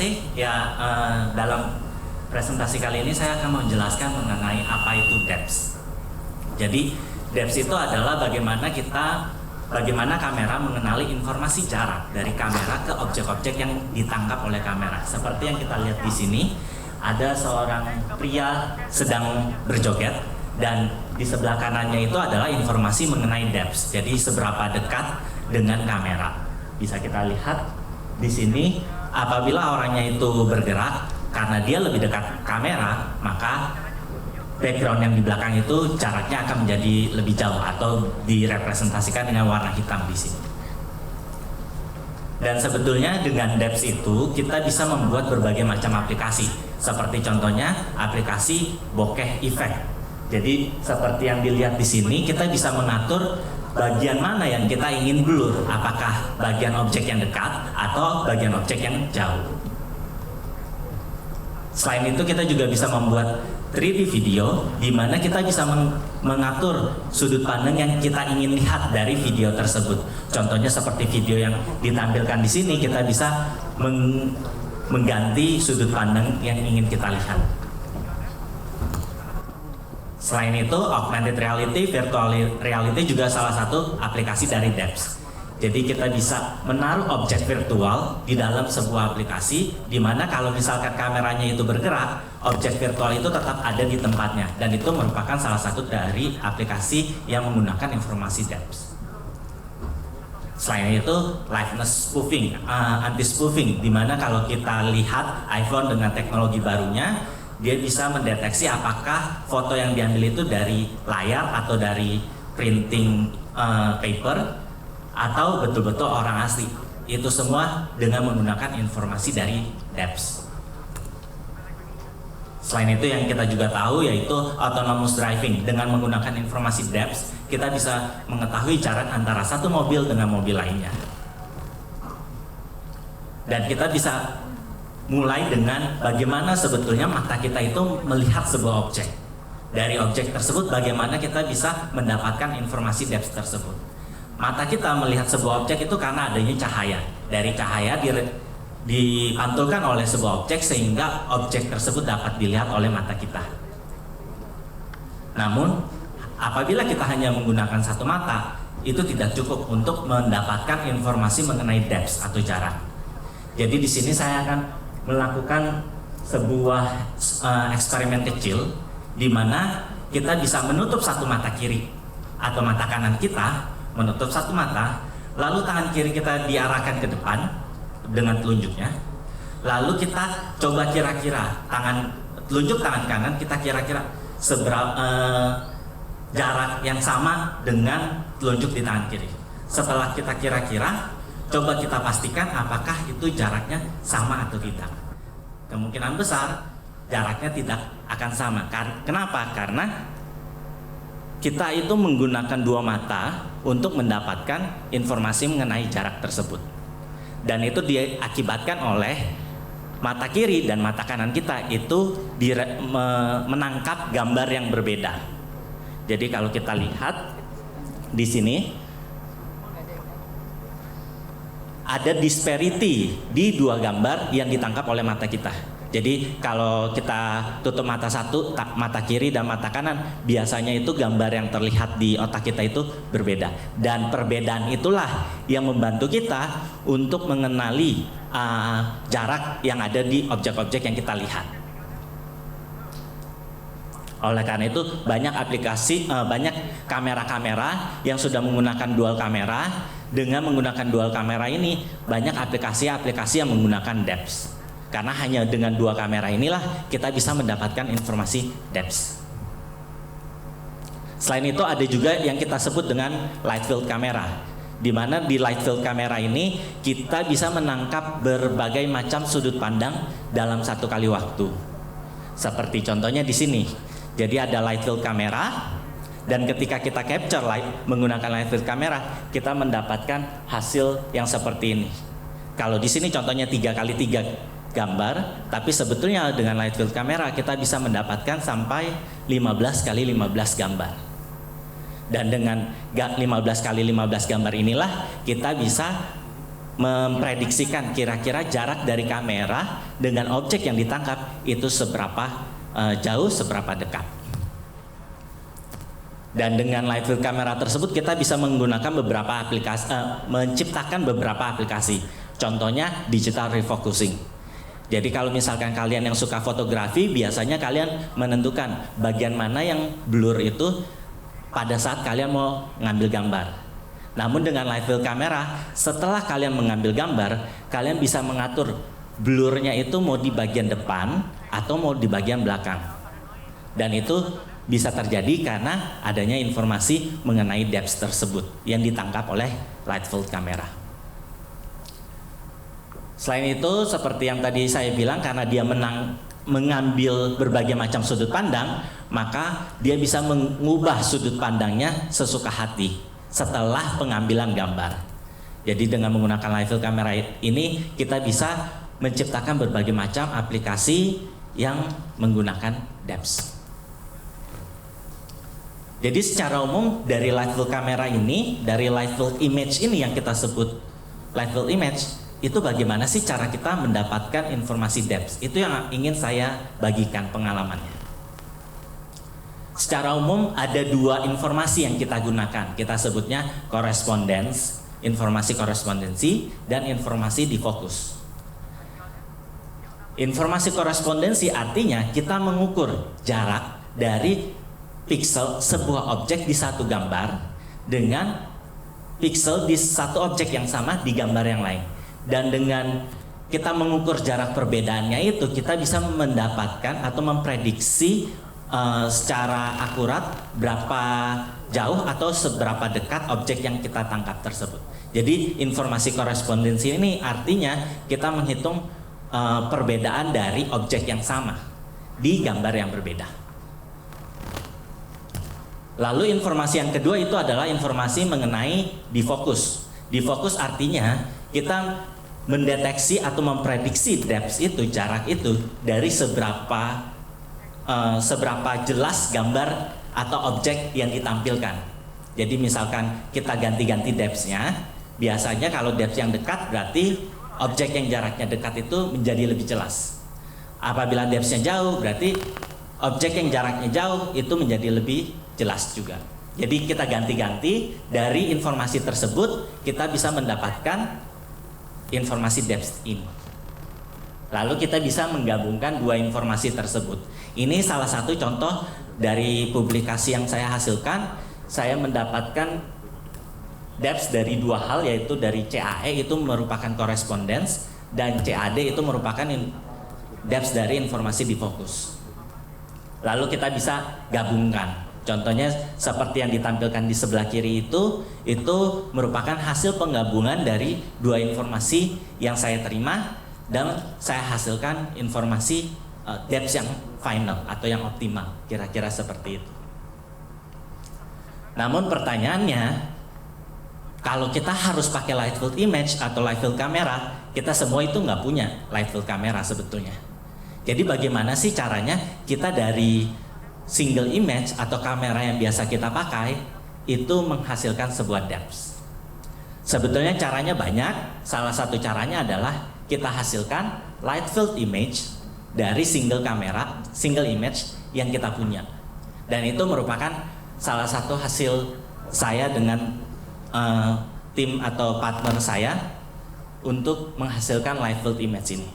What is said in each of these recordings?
kasih. Dalam presentasi kali ini saya akan menjelaskan mengenai apa itu depth. Jadi depth itu adalah bagaimana kamera mengenali informasi jarak dari kamera ke objek-objek yang ditangkap oleh kamera. Seperti yang kita lihat di sini, ada seorang pria sedang berjoget dan di sebelah kanannya itu adalah informasi mengenai depth. Jadi seberapa dekat dengan kamera. Bisa kita lihat di sini, apabila orangnya itu bergerak karena dia lebih dekat kamera, maka background yang di belakang itu jaraknya akan menjadi lebih jauh atau direpresentasikan dengan warna hitam di sini. Dan sebetulnya dengan depth itu kita bisa membuat berbagai macam aplikasi. Seperti contohnya aplikasi bokeh effect. Jadi seperti yang dilihat di sini, kita bisa mengatur bagian mana yang kita ingin blur, apakah bagian objek yang dekat atau bagian objek yang jauh. Selain itu kita juga bisa membuat 3D video di mana kita bisa mengatur sudut pandang yang kita ingin lihat dari video tersebut. Contohnya seperti video yang ditampilkan di sini, kita bisa mengganti sudut pandang yang ingin kita lihat. Selain itu, augmented reality, virtual reality juga salah satu aplikasi dari depth. Jadi kita bisa menaruh objek virtual di dalam sebuah aplikasi, di mana kalau misalkan kameranya itu bergerak, objek virtual itu tetap ada di tempatnya, dan itu merupakan salah satu dari aplikasi yang menggunakan informasi depth. Selain itu, liveness spoofing, anti-spoofing, di mana kalau kita lihat iPhone dengan teknologi barunya, dia bisa mendeteksi apakah foto yang diambil itu dari layar atau dari printing paper atau betul-betul orang asli. Itu semua dengan menggunakan informasi dari depth. Selain itu yang kita juga tahu yaitu autonomous driving. Dengan menggunakan informasi depth, kita bisa mengetahui jarak antara satu mobil dengan mobil lainnya. Dan kita bisa mulai dengan bagaimana sebetulnya mata kita itu melihat sebuah objek. Dari objek tersebut bagaimana kita bisa mendapatkan informasi depth tersebut. Mata kita melihat sebuah objek itu karena adanya cahaya. Dari cahaya dipantulkan oleh sebuah objek sehingga objek tersebut dapat dilihat oleh mata kita. Namun, apabila kita hanya menggunakan satu mata, itu tidak cukup untuk mendapatkan informasi mengenai depth atau jarak. Jadi di sini saya akan melakukan sebuah eksperimen kecil di mana kita bisa menutup satu mata kiri atau mata kanan kita, menutup satu mata, lalu tangan kiri kita diarahkan ke depan dengan telunjuknya, lalu kita coba kira-kira telunjuk tangan kanan kita kira-kira seberapa jarak yang sama dengan telunjuk di tangan kiri. Setelah kita kira-kira, coba kita pastikan apakah itu jaraknya sama atau tidak. Kemungkinan besar jaraknya tidak akan sama. Kenapa? Karena kita itu menggunakan dua mata untuk mendapatkan informasi mengenai jarak tersebut. Dan itu diakibatkan oleh mata kiri dan mata kanan kita itu menangkap gambar yang berbeda. Jadi kalau kita lihat di sini ada disparity di dua gambar yang ditangkap oleh mata kita. Jadi kalau kita tutup mata satu, mata kiri dan mata kanan, biasanya itu gambar yang terlihat di otak kita itu berbeda. Dan perbedaan itulah yang membantu kita untuk mengenali jarak yang ada di objek-objek yang kita lihat. Oleh karena itu banyak aplikasi, banyak kamera-kamera yang sudah menggunakan dual kamera. Dengan menggunakan dual kamera ini, banyak aplikasi-aplikasi yang menggunakan depth. Karena hanya dengan dua kamera inilah kita bisa mendapatkan informasi depth. Selain itu ada juga yang kita sebut dengan light field camera, di mana di light field camera ini kita bisa menangkap berbagai macam sudut pandang dalam satu kali waktu. Seperti contohnya di sini. Jadi ada light field camera, dan ketika kita capture light menggunakan light field camera, kita mendapatkan hasil yang seperti ini. Kalau di sini contohnya 3x3 gambar, tapi sebetulnya dengan light field camera kita bisa mendapatkan sampai 15x15 gambar. Dan dengan 15x15 gambar inilah kita bisa memprediksikan kira-kira jarak dari kamera dengan objek yang ditangkap itu seberapa jauh, seberapa dekat. Dan dengan live field camera tersebut kita bisa menggunakan beberapa aplikasi, menciptakan beberapa aplikasi. Contohnya digital refocusing. Jadi kalau misalkan kalian yang suka fotografi, biasanya kalian menentukan bagian mana yang blur itu pada saat kalian mau ngambil gambar. Namun dengan live field camera, setelah kalian mengambil gambar, kalian bisa mengatur blurnya itu mau di bagian depan atau mau di bagian belakang. Dan itu bisa terjadi karena adanya informasi mengenai depth tersebut yang ditangkap oleh live field camera. Selain itu, seperti yang tadi saya bilang, karena dia mengambil berbagai macam sudut pandang, maka dia bisa mengubah sudut pandangnya sesuka hati setelah pengambilan gambar. Jadi dengan menggunakan live field camera ini, kita bisa menciptakan berbagai macam aplikasi yang menggunakan depth. Jadi secara umum dari live field camera ini, dari live field image ini yang kita sebut live field image, itu bagaimana sih cara kita mendapatkan informasi depth? Itu yang ingin saya bagikan pengalamannya. Secara umum ada dua informasi yang kita gunakan. Kita sebutnya correspondence, informasi korespondensi, dan informasi di fokus. Informasi korespondensi artinya kita mengukur jarak dari pixel sebuah objek di satu gambar dengan pixel di satu objek yang sama di gambar yang lain. Dan dengan kita mengukur jarak perbedaannya itu, kita bisa mendapatkan atau memprediksi secara akurat berapa jauh atau seberapa dekat objek yang kita tangkap tersebut. Jadi informasi korespondensi ini artinya kita menghitung perbedaan dari objek yang sama di gambar yang berbeda. Lalu informasi yang kedua itu adalah informasi mengenai difokus. Difokus artinya kita mendeteksi atau memprediksi depth itu, jarak itu dari seberapa jelas gambar atau objek yang ditampilkan. Jadi misalkan kita ganti-ganti depth-nya, biasanya kalau depth yang dekat berarti objek yang jaraknya dekat itu menjadi lebih jelas. Apabila depth-nya jauh berarti objek yang jaraknya jauh itu menjadi lebih jelas juga. Jadi kita ganti-ganti dari informasi tersebut, kita bisa mendapatkan informasi depth ini. Lalu kita bisa menggabungkan dua informasi tersebut. Ini salah satu contoh dari publikasi yang saya hasilkan. Saya mendapatkan depth dari dua hal, yaitu dari CAE itu merupakan correspondence dan CAD itu merupakan depth dari informasi di fokus. Lalu kita bisa gabungkan. Contohnya seperti yang ditampilkan di sebelah kiri itu merupakan hasil penggabungan dari dua informasi yang saya terima dan saya hasilkan informasi depth yang final atau yang optimal, kira-kira seperti itu. Namun pertanyaannya, kalau kita harus pakai live field image atau live field camera, kita semua itu nggak punya live field camera sebetulnya. Jadi bagaimana sih caranya kita dari single image atau kamera yang biasa kita pakai itu menghasilkan sebuah depth? Sebetulnya caranya banyak. Salah satu caranya adalah kita hasilkan live field image dari single image yang kita punya. Dan itu merupakan salah satu hasil saya dengan tim atau partner saya untuk menghasilkan live field image ini.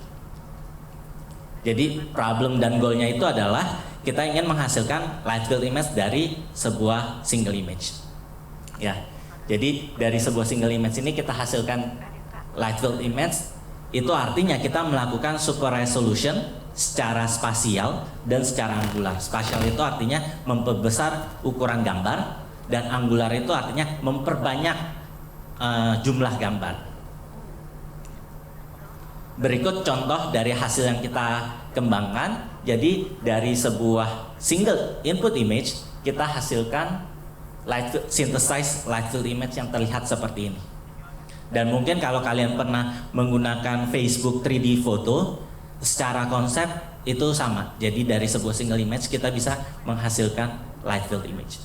Jadi problem dan goalnya itu adalah kita ingin menghasilkan live field image dari sebuah single image. Ya, jadi dari sebuah single image ini kita hasilkan live field image. Itu artinya kita melakukan super resolution secara spasial dan secara angular. Spasial itu artinya memperbesar ukuran gambar, dan angular itu artinya memperbanyak jumlah gambar. Berikut contoh dari hasil yang kita kembangkan. Jadi dari sebuah single input image kita hasilkan synthesized live field image yang terlihat seperti ini. Dan mungkin kalau kalian pernah menggunakan Facebook 3D foto, secara konsep itu sama. Jadi dari sebuah single image kita bisa menghasilkan live field image.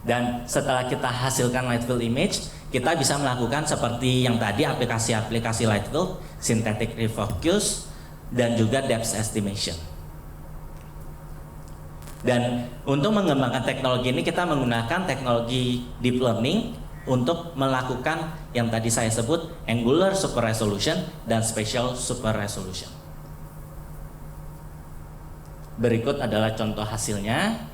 Dan setelah kita hasilkan light field image, kita bisa melakukan seperti yang tadi aplikasi-aplikasi light field, synthetic refocus, dan juga depth estimation. Dan untuk mengembangkan teknologi ini kita menggunakan teknologi deep learning untuk melakukan yang tadi saya sebut angular super resolution dan spatial super resolution. Berikut adalah contoh hasilnya.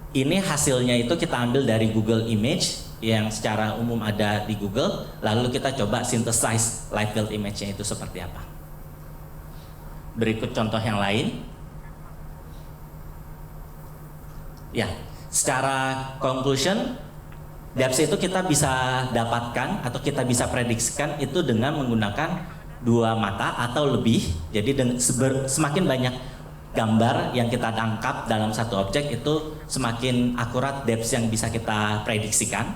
Ini hasilnya itu kita ambil dari Google Image yang secara umum ada di Google, lalu kita coba synthesize light field image-nya itu seperti apa. Berikut contoh yang lain. Ya, secara conclusion, depth itu kita bisa dapatkan atau kita bisa prediksikan itu dengan menggunakan 2 mata atau lebih. Jadi semakin banyak gambar yang kita tangkap dalam satu objek, itu semakin akurat depth yang bisa kita prediksikan.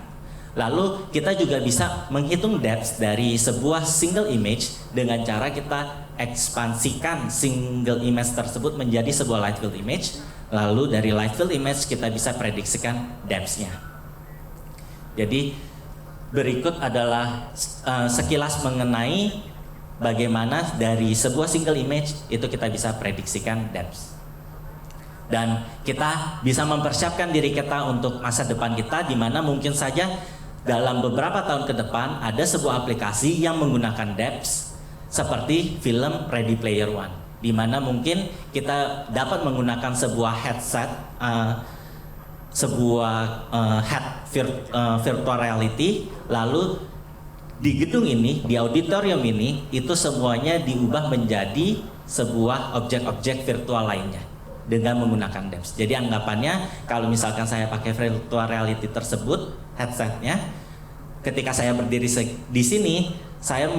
Lalu kita juga bisa menghitung depth dari sebuah single image dengan cara kita ekspansikan single image tersebut menjadi sebuah light field image. Lalu dari light field image kita bisa prediksikan depth-nya. Jadi berikut adalah sekilas mengenai bagaimana dari sebuah single image itu kita bisa prediksikan depth. Dan kita bisa mempersiapkan diri kita untuk masa depan kita, di mana mungkin saja dalam beberapa tahun ke depan ada sebuah aplikasi yang menggunakan depth seperti film Ready Player One, di mana mungkin kita dapat menggunakan sebuah headset, virtual reality, lalu di gedung ini, di auditorium ini, itu semuanya diubah menjadi sebuah objek-objek virtual lainnya dengan menggunakan depth. Jadi anggapannya kalau misalkan saya pakai virtual reality tersebut, headsetnya, ketika saya berdiri di sini, saya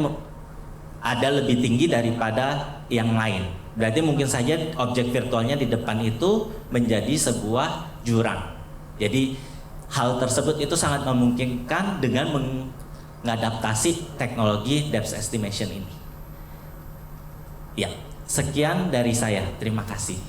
ada lebih tinggi daripada yang lain. Berarti mungkin saja objek virtualnya di depan itu menjadi sebuah jurang. Jadi hal tersebut itu sangat memungkinkan dengan mengadaptasi teknologi depth estimation ini. Ya, sekian dari saya. Terima kasih.